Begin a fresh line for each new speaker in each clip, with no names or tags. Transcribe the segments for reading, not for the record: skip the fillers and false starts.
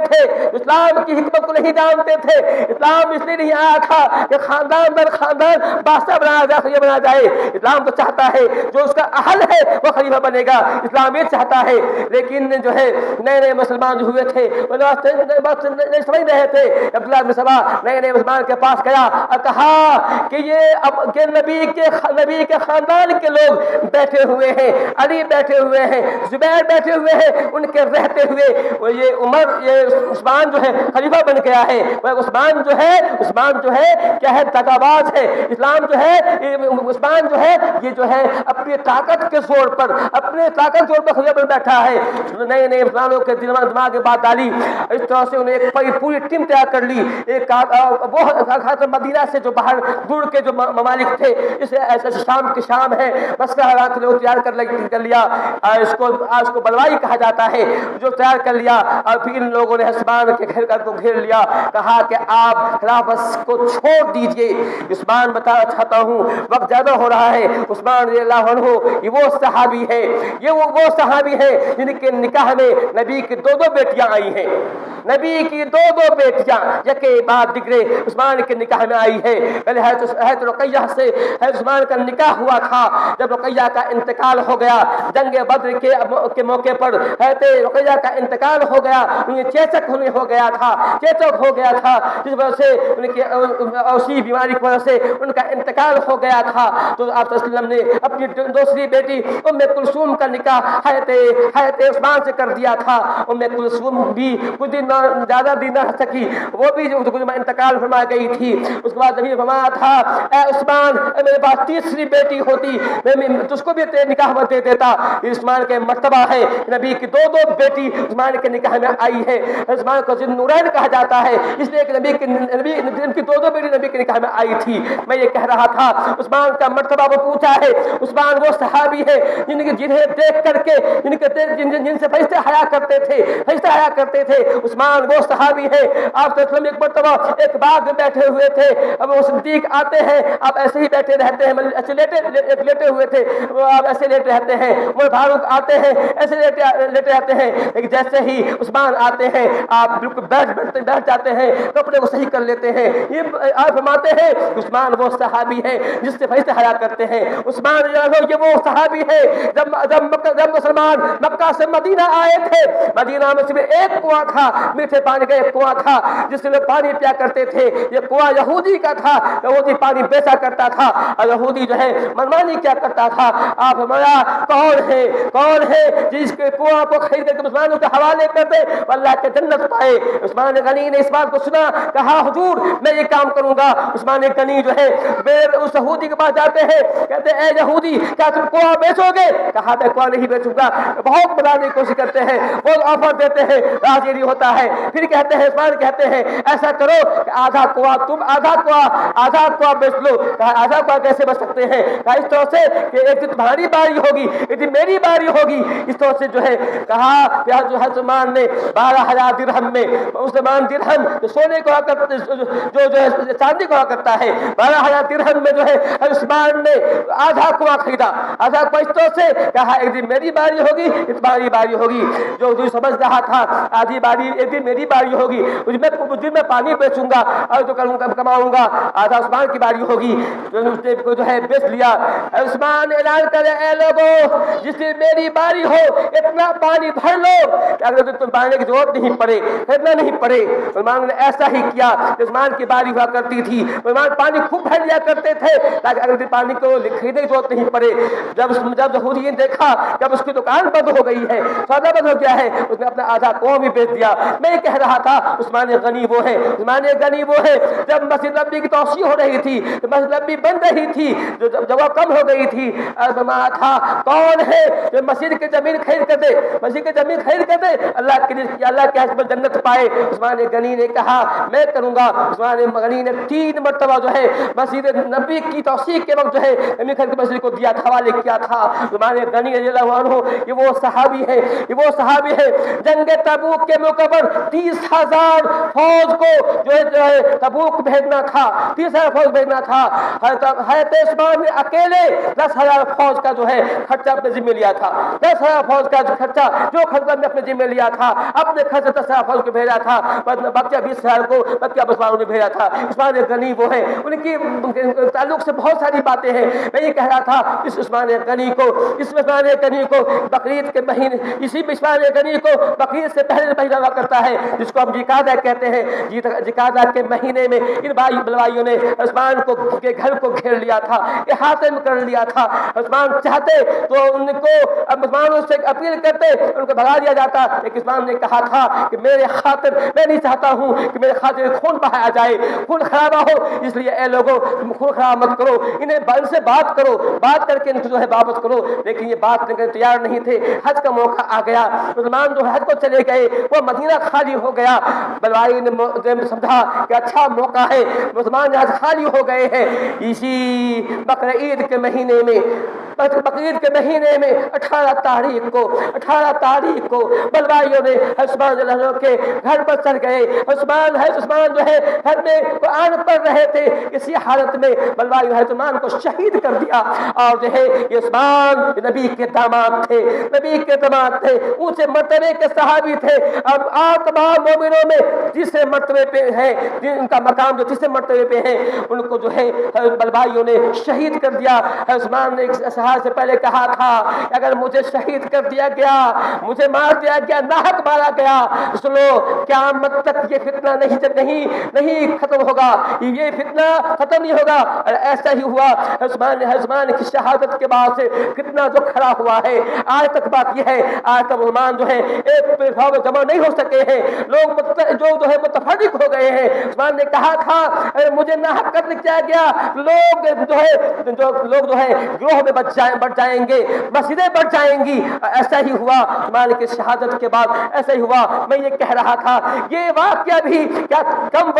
تھے، اسلام کی حکمت کو نہیں جانتے تھے. اسلام اس لیے نہیں آیا تھا کہ خاندان در خاندان بادشاہ بنایا جائے، خلیفہ بنایا جائے. اسلام تو چاہتا ہے جو اس کا اہل ہے وہ خلیفہ بنے گا، اسلام یہ چاہتا ہے. لیکن جو ہے نئے نئے مسلمان جو ہوئے تھے وہ نہیں سمجھ رہے تھے. عبداللہ بن سبا نئے نئے مسلمان کے پاس گیا اور کہا کہ یہ اب کہ نبی کے خاندان کے لوگ بیٹھے ہوئے ہیں، علی بیٹھے ہوئے ہیں، زبیر بیٹھے ہوئے ہیں، ان کے رہتے ہوئے یہ عثمان جو ہے خلیفہ بن گیا ہے. عثمان جو ہے کیا ہے، دغاباز ہے. اسلام جو ہے عثمان جو ہے یہ جو ہے اپنی طاقت کے زور پر خلیفہ بن بیٹھا ہے. نئے نئے مسلمانوں کے دماغ میں بات ڈالی. اس طرح سے انہیں ایک پوری ٹیم تیار کر لی. وہ مدینہ سے جو باہر دور کے جو ممالک تھے، جسے ایسے شام ہے، بس کا لوگ تیار کر لیا. اس کو بلوائی کہا جاتا ہے، جو تیار کر لیا. اور پھر ان لوگوں نے عثمان کے گھر کو گھیر لیا. کہا کہ آپ خلافت کو چھوڑ دیجئے. عثمان بتانا چاہتا ہوں وقت زیادہ ہو رہا ہے. عثمان رضی اللہ عنہ یہ وہ صحابی ہے جن کے نکاح میں نبی کی دو بیٹیاں آئی ہیں. نبی کی دو بیٹیاں یکے بعد دیگرے عثمان کے نکاح میں آئی ہے. پہلے حضرت رقیہ سے حضرت عثمان کا نکاح ہوا تھا. جب رقیہ کا انتقال ہو گیا جنگ بدر کے موقع پر، حضرت رقیہ کا انتقال ہو گیا. انہیں چیچک ہو گیا تھا جس وجہ سے ان کی اوسی بیماری کی وجہ سے ان کا انتقال ہو گیا تھا. تو آپ صلی اللہ علیہ وسلم نے اپنی دوسری بیٹی ام کلثوم کا نکاح حضرت عثمان سے کر دیا تھا. ام کلثوم بھی کچھ دن زیادہ دن نہ سکی، وہ بھی انتقال فرما گئی تھی. اس کے بعد نبی نے فرمایا تھا اے عثمان میرے پاس تیسری بیٹی ہوتی میں تجھ کو بھی تیرے نکاح میں دے دیتا. عثمان کے مرتبہ ہے، نبی کی دو بیٹی عثمان کے نکاح میں آئی ہے. عثمان کو ذو نورین کہا جاتا ہے اس لیے کہ نبی کی دو بیٹی نبی کے نکاح میں آئی تھی. میں یہ کہہ رہا تھا عثمان کا مرتبہ وہ اونچا ہے. عثمان وہ صحابی ہے جنہیں دیکھ کر کے جن سے فرشتے حیا کرتے تھے. عثمان وہ صحابی ہے. آپ صلی اللہ علیہ وسلم ایک مرتبہ ایک باغ میں بیٹھے ہوئے تھے. اب وہ صدیق آتے ہیں، آپ ایسے ہی بیٹھے رہتے ہیں، ایسے لیٹے ہوئے تھے، آپ ایسے لیٹے رہتے ہیں. عمر فاروق آتے ہیں، ایسے لیٹے رہتے ہیں. لیکن جیسے ہی عثمان آتے ہیں آپ بالکل بیٹھ جاتے ہیں، کپڑے کو صحیح کر لیتے ہیں. یہ آپ فرماتے ہیں عثمان وہ صحابی ہے جس سے فرشتے حیا کرتے ہیں. عثمان یہ وہ صحابی ہے جب مسلمان مکہ سے مدینہ آئے تھے، مدینہ میں صرف ایک کنواں تھا، میٹھے پانی کا ایک کنواں تھا جس سے پانی پیا کرتے تھے. یہ کنواں یہودی کا تھا، یہودی پانی بیچا کرتا تھا اور یہودی جو ہے منمانی کیا کرتا تھا. آپ فرمایا کون ہے جس کے کنواں کو خرید کر مسلمانوں کے حوالے کر دے اللہ کے جنت پائے. عثمان غنی نے اس بات کو سنا، کہا حضور میں یہ کام کروں گا. عثمان غنی جو ہے اس یہودی کے پاس جاتے ہیں، کہتے ہیں اے یہودی کیا تم کنواں بیچو گے؟ کہا میں کنواں نہیں بیچوں گا. بہت بنانے کی کوشش کرتے ہیں، بہت آفر دیتے ہیں، راضی نہیں ہوتا ہے. پھر کہتے ہیں عثمان کہتے ہیں ایسا کرو کہ آدھا کنواں تم آدھا کنواں بیچ لو. کہا آدھا کنواں کیسے بچ سکتے ہیں؟ کہا اس طرح سے کہ ایک دن تمہاری باری ہوگی ایک دن میری باری ہوگی. اس طرح سے جو ہے کہا کہ حضرت عثمان نے 12,000 درہم میں، عثمان درہم جو سونے کو جو ہے چاندی کو کرتا ہے، 12,000 درہم میں جو ہے عثمان نے آدھا کنواں خریدا. آدھا کنواں اس طرح سے کہا ایک دن میری باری ہوگی ایک تمہاری باری ہوگی. جو سمجھ رہا تھا آدھی باری ایک دن میری باری ہوگی، اس دن میں پانی بیچوں گا اور جو کماؤں گا آدھا عثمان کی باری ہوگی. جو ہے بیچ لیا. عثمان اعلان کرے اے لوگوں جس دن میری باری ہو اتنا پانی بھر لو کہ اگر تم پانی کی ضرورت نہیں پڑے، خریدنا نہیں پڑے. عثمان نے ایسا ہی کیا. عثمان کی باری ہوا کرتی تھی، عثمان پانی خوب بھر لیا کرتے تھے تاکہ اگر پانی کو خریدنے کی ضرورت نہیں پڑے. جب یہودی نے دیکھا جب اس کی دکان بند ہو گئی ہے، سودا بند ہو گیا ہے، اس نے اپنا آدھا کنواں بھی بیچ دیا. میں یہ کہہ رہا تھا عثمان غنی وہ ہے جب مسجد نبی کی توسیع ہو رہی تھی، مسجد نبی بن رہی تھی، جگہ کم ہو گئی تھی، تھا کون ہے جو مسجد کی زمین خرید کر دے اللہ کے حسب جنت پائے. عثمان غنی نے کہا میں کروں گا. عثمان غنی نے 3 مرتبہ جو ہے مسجد نبی کی توسیع کے وقت جو ہے مسجد کو دیا تھا، حوالے کیا تھا. عثمان غنی رضی اللہ عنہ یہ وہ صحابی ہے جنگ تبوک کے موقع پر 30,000 فوج کو جو ہے تبوک بھیجنا تھا، 30,000 فوج بھیجنا تھا. حضرت عثمان نے اکیلے 10,000 فوج کا جو ہے خرچہ اپنے ذمہ لیا تھا. 10,000 فوج کا خرچہ جو خرچہ نے اپنے ذمہ لیا تھا، اپنے خرچ 10,000 فوج کو بھیجا تھا. بقیہ 20,000 کو بقیہ عثمان نے بھیجا تھا. عثمان غنی وہ ہے، ان کی تعلق سے بہت ساری باتیں ہیں. میں یہ کہہ رہا تھا اس عثمان غنی کو بقرعید کے مہینے، اسی عثمان غنی کو بقرعید سے پہلے مہینہ ہوا کرتا ہے جس کو ہم جکادہ کہتے ہیں. جکادہ کے مہینے میں ان بلوائیوں نے عثمان کے گھر کو گھیر لیا تھا، احاطے میں کر لیا تھا. عثمان چاہتے تو ان کو عثمان سے اپیل کرتے، ان کو بھگا دیا جاتا. لیکن عثمان نے کہا تھا کہ میرے خاطر، میں نہیں چاہتا ہوں کہ میرے خاطر خون بہایا جائے، خون خرابہ ہو. اس لیے اے لوگوں تم خون خراب مت کرو، ان سے بات کرو، بات کر کے ان کو جو ہے واپس کرو. لیکن یہ بات کرنے کے تیار نہیں تھے. حج کا موقع آ گیا، مسلمان جو حج کو چلے گئے، وہ مدینہ خالی ہو گیا. بلوائی نے سمجھا کہ اچھا موقع ہے، مسلمان حج خالی ہو گئے ہیں. اسی بقرعید کے مہینے میں 18 تاریخ کو بلوائیوں نے عثمان کے گھر پر چڑھ گئے. عثمان جو ہے گھر میں قرآن پڑھ رہے تھے. اسی حالت میں بلوائیوں نے عثمان کو شہید کر دیا. اور جو ہے یہ عثمان نبی کے داماد تھے، اونچے مرتبے کے صحابی تھے. اور تمام مومنوں میں تیسرے مرتبے پہ ہیں، ان کا مقام جو تیسرے مرتبے پہ ہیں، ان کو جو ہے بلوائیوں نے شہید کر دیا. عثمان نے سے پہلے کہا تھا کہ اگر مجھے شہید کر دیا گیا، مجھے مار دیا گیا، ناحق مارا گیا، سنو قیامت تک یہ فتنہ نہیں ختم ہوگا، یہ فتنہ ختم نہیں ہوگا. اور ایسا ہی ہوا. عثمان کی شہادت کے بعد سے فتنہ جو کھڑا ہوا ہے آج تک باقی ہے. آج تک مسلمان جو ہے ایک پلیٹفارم میں جمع نہیں ہو سکے ہیں، لوگ جو ہے متفرق ہو گئے ہیں. عثمان نے کہا تھا مجھے ناحق قتل کیا گیا، لوگ جو ہے گروہ میں بڑھ جائیں گے، مسجدیں بڑھ جائیں گی. ایسا ہی ہوا. عثمان کی شہادت کے بعد ایسا ہی ہوا. میں یہ کہہ رہا تھا یہ واقعہ بھی کیا کم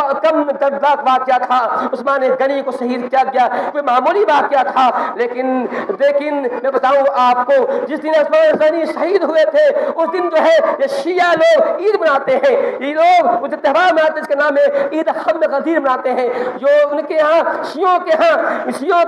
دردناک واقعہ تھا. عثمان غنی کو شہید کیا گیا کوئی معمولی واقعہ تھا. لیکن میں بتاؤں آپ کو، جس دن عثمان غنی شہید ہوئے تھے اس دن جو ہے یہ شیعہ لوگ عید مناتے ہیں. یہ لوگ مجھے تہوار مناتے ہیں، اس کا نام ہے عید ختم غدیر مناتے ہیں. جو ان کے ہاں شیعوں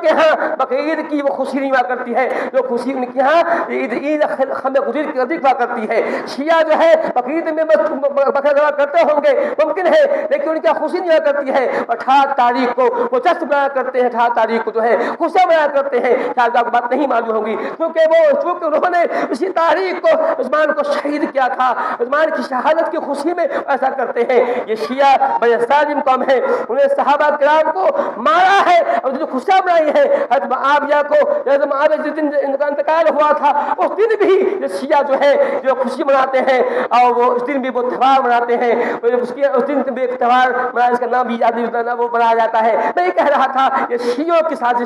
کے ہاں بقرعید کی وہ خوشی نہیں ہوا کرتی ہے، جو خوشی ان کے ہاں عید ختم غدیر کی ادھک ہوا کرتی ہے. شیعہ جو ہے بقرعید میں بکرا ذبح کرتے ہوں گے، ممکن ہے، لیکن ان کی خوشی نہیں ہوا کرتی ہے. 18 تاریخ کو وہ جشن منایا کرتے ہیں، 18 تاریخ کو جو ہے خوشیاں منایا کرتے ہیں. شاید آپ کو بات نہیں معلوم ہوگی کیونکہ انہوں نے اسی تاریخ کو عثمان کو شہید کیا تھا. عثمان کی شہادت کی خوشی میں ایسا کرتے ہیں. یہ شیعہ بڑے ظالم قوم ہے، انہیں صحابہ کرام کو مارا ہے اور جو خوشیاں منائی ہے. حضرت معاویہ جس دن ان کا انتقال ہوا تھا اس دن بھی یہ شیعہ جو ہے جو خوشی مناتے ہیں، اور وہ اس دن بھی وہ تہوار مناتے ہیں. اس دن بھی ایک تہوار منایا، اس کا نام بھی یاد نہیں، وہ منایا جاتا ہے. میں یہ کہہ رہا تھا یہ شیعوں کی سازش